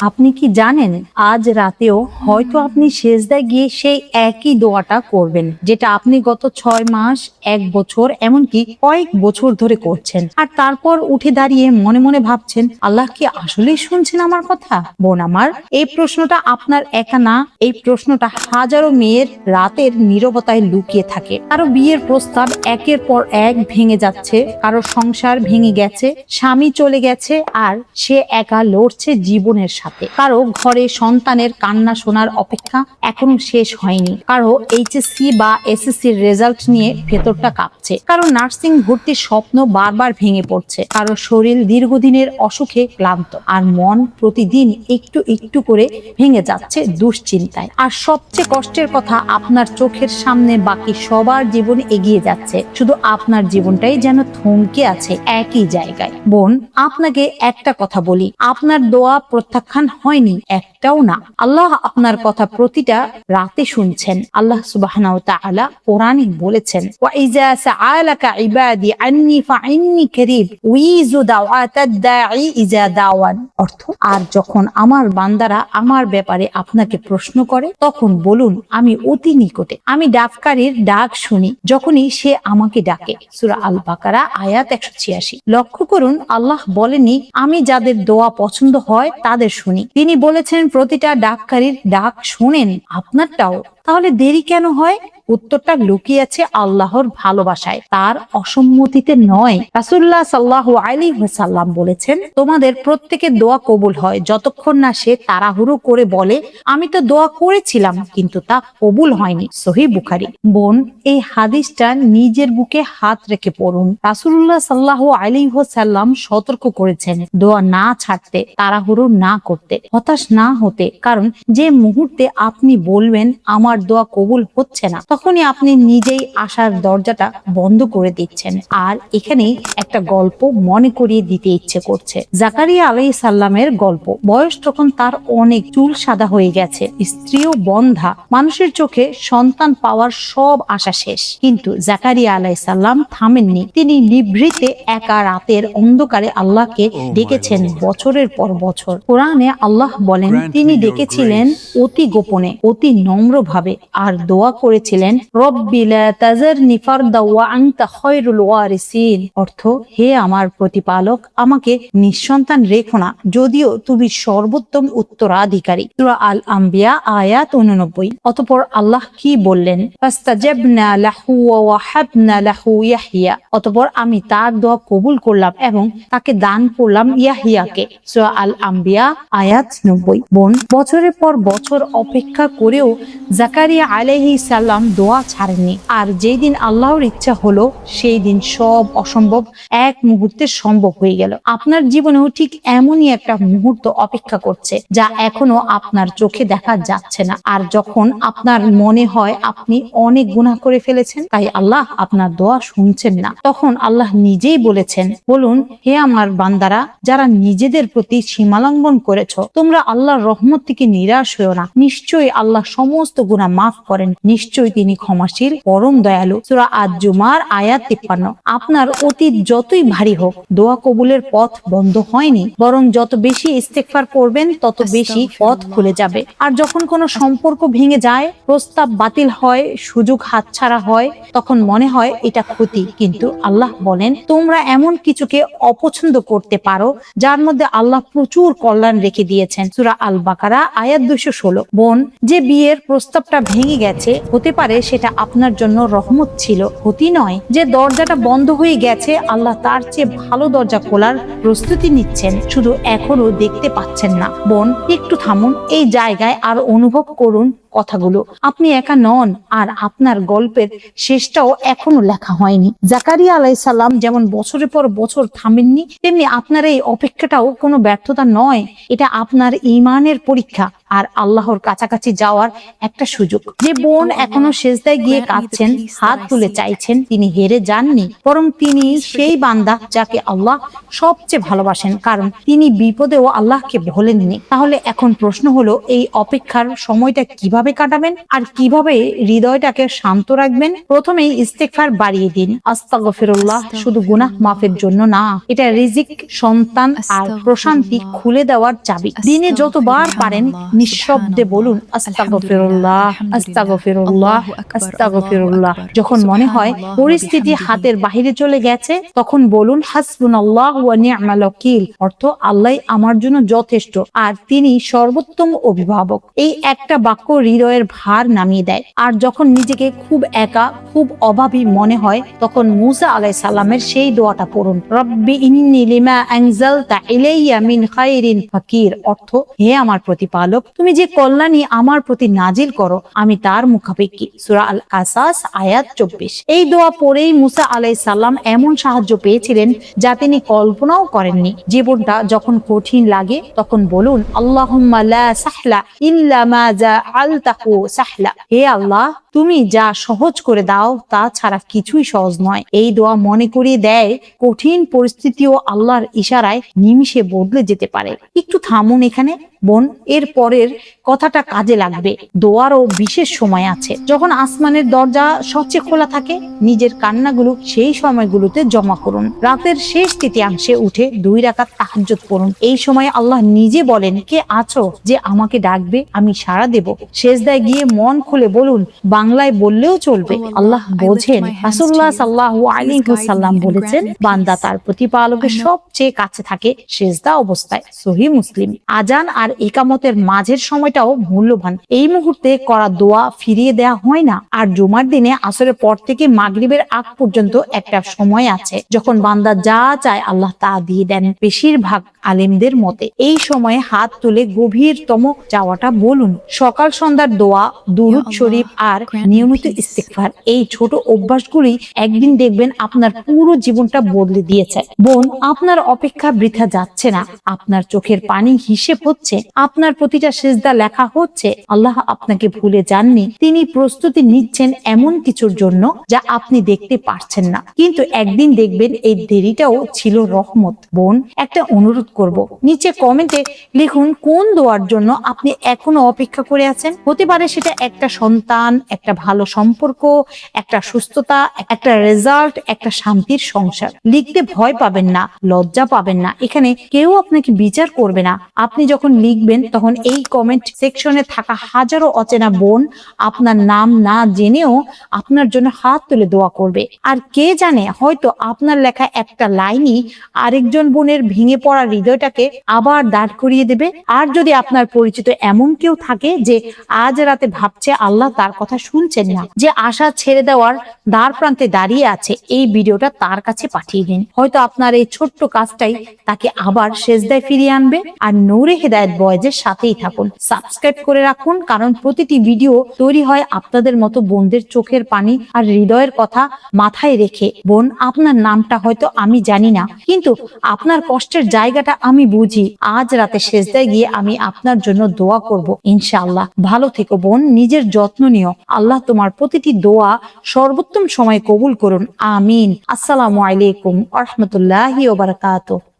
আপনি কি জানেন আজ রাতেও হয়তো আপনি সেজদায় গিয়ে সেই একই দোয়াটা করবেন, যেটা আপনি গত 6 মাস, 1 বছর, এমনকি কয়েক বছর ধরে করছেন। আর তারপর উঠে দাঁড়িয়ে মনে মনে ভাবছেন, আল্লাহ কি আসলেই শুনছেন আমার কথা? বোন আমার, এই প্রশ্নটা আপনার একা না, এই প্রশ্নটা হাজারো মেয়ের রাতের নীরবতায় লুকিয়ে থাকে। কারো বিয়ের প্রস্তাব একের পর এক ভেঙে যাচ্ছে, কারো সংসার ভেঙে গেছে, স্বামী চলে গেছে আর সে একা লড়ছে জীবনের সাথে। কারো ঘরে সন্তানের কান্না শোনার অপেক্ষা এখনো শেষ হয়নি, কারো এইচএসসি বা এসএসসির রেজাল্ট নিয়ে ভেতরটা কাঁপছে, কারো নার্সিং ভর্তির স্বপ্ন বারবার ভেঙে পড়ছে, কারো শরীর দীর্ঘদিনের অসুখে ক্লান্ত, আর মন প্রতিদিন একটু একটু করে ভেঙে যাচ্ছে দুশ্চিন্তায়। আর সবচেয়ে কষ্টের কথা, আপনার চোখের সামনে বাকি সবার জীবন এগিয়ে যাচ্ছে, শুধু আপনার জীবনটাই যেন থমকে আছে একই জায়গায়। বোন, আপনাকে একটা কথা বলি, আপনার দোয়া প্রত্যাখ্যান হয়নি, একটাও না। আল্লাহ আপনার কথা প্রতিটা রাতে শুনছেন। আল্লাহ সুবহানাহু ওয়া তাআলা কোরআনে বলেছেন, ওয়া ইযা সাআলাকা ইবাদি আন্নী ফাইন্নী কারীব উইযু দাওয়াতাদ দাঈ ইযা দাওয়ান। অর্থ, আর যখন আমার বান্দারা আমার ব্যাপারে আপনাকে প্রশ্ন করে, তখন বলুন, আমি অতি নিকটে, আমি ডাককারীর ডাক শুনি যখনই সে আমাকে ডাকে। সূরা আল বাকারা আয়াত 186। লক্ষ্য করুন, আল্লাহ বলেনি আমি যাদের দোয়া পছন্দ হয় তাদের শুনি, তিনি বলেছেন প্রতিটা ডাককারীর ডাক শোনেন, আপনারটাও। তাহলে দেরি কেন হয়? উত্তরটা লুকিয়ে আছে আল্লাহর ভালোবাসায়, তার অসম্মতিতে নয়। রাসূলুল্লাহ সাল্লাল্লাহু আলাইহি ওয়াসাল্লাম বলেছেন, তোমাদের প্রত্যেকের দোয়া কবুল হয় যতক্ষণ না সে তাড়াহুড়ো করে বলে, আমি তো দোয়া করেছিলাম কিন্তু তা কবুল হয়নি। সহিহ বুখারী। বোন, এই হাদিসটা নিজের বুকে হাত রেখে পড়ুন। রাসূলুল্লাহ সাল্লাল্লাহু আলাইহি ওয়াসাল্লাম সতর্ক করেছেন দোয়া না ছাড়তে, তাড়াহুড়ো না করতে, হতাশ না হতে। কারণ যে মুহূর্তে আপনি বলবেন আমার দোয়া কবুল হচ্ছে না, তখনই আপনি নিজেই আশার দরজাটা বন্ধ করে দিচ্ছেন। আর এখানেই একটা গল্প মনে করিয়ে দিতে ইচ্ছে করছে, জাকারিয়া আলাইহিস সালামের গল্প। বয়স তখন তার অনেক, চুল সাদা হয়ে গেছে, স্ত্রীও বন্ধা, মানুষের চোখে সন্তান পাওয়ার সব আশা শেষ। কিন্তু জাকারিয়া আলাইহিস সালাম থামেননি। তিনি নিভৃতে একা রাতের অন্ধকারে আল্লাহকে ডেকেছেন বছরের পর বছর। কোরআনে আল্লাহ বলেন, তিনি ডেকেছিলেন অতি গোপনে, অতি নম্র ভাবে, আর দোয়া করেছিলেন, রব্বি লা তাযারনি ফারদা ওয়া আনতা খায়রুল ওয়ারিসিন। অর্থ, হে আমার প্রতিপালক, আমাকে নিঃসন্তান রেখো না, যদিও তুমি সর্বোত্তম উত্তরাধিকারী। সূরা আল আম্বিয়া আয়াত 89। অতঃপর আল্লাহ কি বললেন? ফাস্তাজাবনা লাহু ওয়া ওয়াহাবনা লাহু ইয়াহইয়া। অতঃপর আমি তার দোয়া কবুল করলাম এবং তাকে দান করলাম ইয়াহইয়াকে। সূরা আল আম্বিয়া আয়াত 90। বোন, বছরের পর বছর অপেক্ষা করেও জাকারিয়া আলাইহিস সালাম দোয়া ছাড়েননি। আর যেই দিন আল্লাহর ইচ্ছা হলো, সেই দিন সব অসম্ভব এক মুহূর্তে সম্ভব হয়ে গেল। আপনার জীবনেও ঠিক এমনই একটা মুহূর্ত অপেক্ষা করছে, যা এখনো আপনার চোখে দেখা যাচ্ছে না। আর যখন আপনার মনে হয় আপনি অনেক গুনাহ করে ফেলেছেন, তাই আল্লাহ আপনার দোয়া শুনছেন না, তখন আল্লাহ নিজেই বলেছেন, বলুন, হে আমার বান্দারা যারা নিজেদের প্রতি সীমালঙ্ঘন করেছ, তোমরা আল্লাহর রহমত থেকে নিরাশ হয়েও না। নিশ্চয়ই আল্লাহ সমস্ত গুনাহ মাফ করেন, নিশ্চয়ই তিনি ক্ষমাশীল, পরম দয়ালু। সূরা আজ-জুমার আয়াত 53। আপনার অতীত যতই ভারী হোক, দোয়া কবুলের পথ বন্ধ হয়নি, বরং যত বেশি ইস্তেগফার করবেন তত বেশি পথ খুলে যাবে। আর যখন কোনো সম্পর্ক ভেঙে যায়, প্রস্তাব বাতিল হয়, সুযোগ হাতছাড়া হয়, তখন মনে হয় এটা ক্ষতি, কিন্তু আল্লাহ বলেন, তোমরা এমন কিছুকে অপছন্দ করতে পারো যার মধ্যে আল্লাহ প্রচুর কল্যাণ রেখে দিয়েছেন। সূরা আল বাকারা আয়াত 216। বোন, যে বিয়ের প্রস্তাবটা ভেঙে গেছে, হতে পারে সেটা আপনার জন্য রহমত ছিল, ক্ষতি নয়। যে দরজাটা বন্ধ হয়ে গেছে, আল্লাহ তার চেয়ে ভালো দরজা খোলার প্রস্তুতি নিচ্ছেন, শুধু এখনো দেখতে পাচ্ছেন না। বোন, একটু থামুন এই জায়গায় আর অনুভব করুন কথাগুলো। আপনি একা নন, আর আপনার গল্পের শেষটাও এখনো লেখা হয়নি। জাকারিয়া আলাইহিস সালাম যেমন বছরের পর বছর থামেননি, তেমনি আপনার এই অপেক্ষাটাও কোনো ব্যর্থতা নয়, এটা আপনার ঈমানের পরীক্ষা আর আল্লাহর কাছাকাছি যাওয়ার একটা সুযোগ। যে বোন এখনো সেজদায় গিয়ে কাঁদছেন, হাত তুলে চাইছেন, তিনি হেরে যাননি, বরং তিনি সেই বান্দা যাকে আল্লাহ সবচেয়ে ভালোবাসেন, কারণ তিনি বিপদেও আল্লাহকে ভোলেননি। তাহলে এখন প্রশ্ন হলো, এই অপেক্ষার সময়টা কিভাবে কিভাবে কাটাবেন আর কিভাবে হৃদয়টাকে শান্ত রাখবেন। প্রথমেই ইস্তেগফার বাড়িয়ে দিন। আস্তাগফিরুল্লাহ শুধু গুনাহ মাফের জন্য না, এটা রিজিক, সন্তান আর প্রশান্তি খুলে দেওয়ার চাবি। দিনে যতবার পারেন নিঃশব্দে বলুন আস্তাগফিরুল্লাহ, আস্তাগফিরুল্লাহ, আস্তাগফিরুল্লাহ। যখন মনে হয় পরিস্থিতি হাতের বাহিরে চলে গেছে তখন বলুন হাসবুনাল্লাহ ওয়া নি'মাল ওয়াকিল, অর্থ আল্লাহ আমার জন্য যথেষ্ট আর তিনি সর্বোত্তম অভিভাবক। এই একটা বাক্য হৃদয়ের ভার নামিয়ে দেয়। আর যখন নিজেকে খুব একা, খুব অভাবী মনে হয় তখন মূসা আলাইহিস সালামের সেই দোয়াটা পড়ুন, রব্বি ইন্নী লিমা আনজালতা ইলাইয়া মিন খায়রিন ফাকির, অর্থ হে আমার প্রতিপালক, তুমি যে কল্যাণী আমার প্রতি নাজিল করো আমি তার মুখাপেক্ষী। সূরা আল কাসাস আয়াত 24। এই দোয়া পড়েই মূসা আলাইহিস সালাম এমন সাহায্য পেয়েছিলেন যা তিনি কল্পনাও করেননি। জীবনটা যখন কঠিন লাগে তখন বলুন আল্লাহুম্মা লা সাহলা ইল্লা মা জাআলতাহু সাহলা, হে আল্লাহ তুমি যা সহজ করে দাও তা ছাড়া কিছুই সহজ নয়। এই দোয়া মনে করিয়ে দেয় কঠিন পরিস্থিতিও আল্লাহর ইশারায় নিমিষে বদলে যেতে পারে। একটু থামুন এখানে বোন, এর পরের কথাটা কাজে লাগবে। দোয়ারও বিশেষ সময় আছে, যখন আসমানের দরজা সবচেয়ে খোলা থাকে। নিজের কান্নাগুলো সেই সময়গুলোতে জমা করুন। রাতের শেষ তৃতীয়াংশে উঠে 2 রাকাত তাহাজ্জুদ পড়ুন। এই সময় আল্লাহ নিজে বলেন, কে আছো যে আমাকে ডাকবে, আমি সাড়া দেব। সেজদায় গিয়ে মন খুলে বলুন, বাংলায় বললেও চলবে, আল্লাহ বোঝেন। রাসূলুল্লাহ সাল্লাল্লাহু আলাইহি ওয়াসাল্লাম বলেছেন, বান্দা তার প্রতিপালকের সবচেয়ে কাছে থাকে সেজদা অবস্থায়। সহিহ মুসলিম। আজান আর ইকামতের মাঝের সময়টাও মূল্যবান। এই মুহূর্তে করা দোয়া ফিরিয়ে দেয়া হয় না। আর জুমার দিনে আসরের পর থেকে মাগরিবের আগ পর্যন্ত একটা সময় আছে যখন বান্দা যা চায় আল্লাহ তা দিয়ে দেন। বেশিরভাগ আলেমদের মতে এই সময়ে হাত তুলে গভীরতম চাওয়াটা বলুন। সকাল সন্ধ্যার দোয়া, দুরূদ শরীফ আর নিয়মিত ইস্তিগফার, এই ছোট অভ্যাসগুলি একদিন দেখবেন আপনার পুরো জীবনটা বদলে দিয়েছে। বোন, আপনার অপেক্ষা বৃথা যাচ্ছে না। আপনার চোখের পানি হিসেব হচ্ছে, আপনার প্রতিটা সিজদা লেখা হচ্ছে। আল্লাহ আপনাকে ভুলে যাননি। তিনি প্রস্তুতি নিচ্ছেন এমন কিছুর জন্য যা আপনি দেখতে পারছেন না, কিন্তু একদিন দেখবেন এই দেরিটাও ছিল রহমত। বোন, একটা অনুরোধ করব, নিচে কমেন্টে লিখুন কোন দোয়ার জন্য আপনি এখনো অপেক্ষা করে আছেন। হতে পারে সেটা একটা সন্তান, একটা ভালো সম্পর্ক, একটা সুস্থতা, একটা রেজাল্ট, একটা শান্তির সংসার। লিখতে ভয় পাবেন না, লজ্জা পাবেন না। এখানে কেউ আপনাকে বিচার করবে না। আপনি যখন লিখবেন তখন এই কমেন্ট সেকশনে থাকা হাজারো অচেনা বোন আপনার নাম না জেনেও আপনার জন্য হাত তুলে দোয়া করবে। আর কে জানে, হয়তো আপনার লেখা একটা লাইনই আরেকজন বোনের ভেঙে পড়া হৃদয়টাকে আবার দাঁড় করিয়ে দেবে। আর যদি আপনার পরিচিত এমন কেউ থাকে যে আজ রাতে ভাবছে আল্লাহ তার কথা শুনছেন না, যে আশা ছেড়ে দেওয়ার দ্বার প্রান্তে দাঁড়িয়ে আছে, এই ভিডিওটা তার কাছে পাঠিয়ে দিন। হয়তো আপনার এই ছোট্ট কাজটাই তাকে আবার সেজদায় ফিরিয়ে আনবে। আর নূরে হেদায়েত বয়েজের সাথেই থাকুন, সাবস্ক্রাইব করে রাখুন, কারণ প্রতিটি ভিডিও তৈরি হয় আপনাদের মতো বোনদের চোখের পানি আর হৃদয়ের কথা মাথায় রেখে। বোন, আপনার নামটা হয়তো আমি জানি না, কিন্তু আপনার কষ্টের জায়গাটা আমি বুঝি। আজ রাতে সেজদায় গিয়ে আমি আপনার জন্য দোয়া করব ইনশাআল্লাহ। ভালো থেকো বোন, নিজের যত্ন নিও। আল্লাহ তোমার প্রতিটি দোয়া সর্বোত্তম সময় কবুল করুন। আমিন। আসসালামু আলাইকুম ওয়া রাহমাতুল্লাহি ওয়া বারাকাতুহু।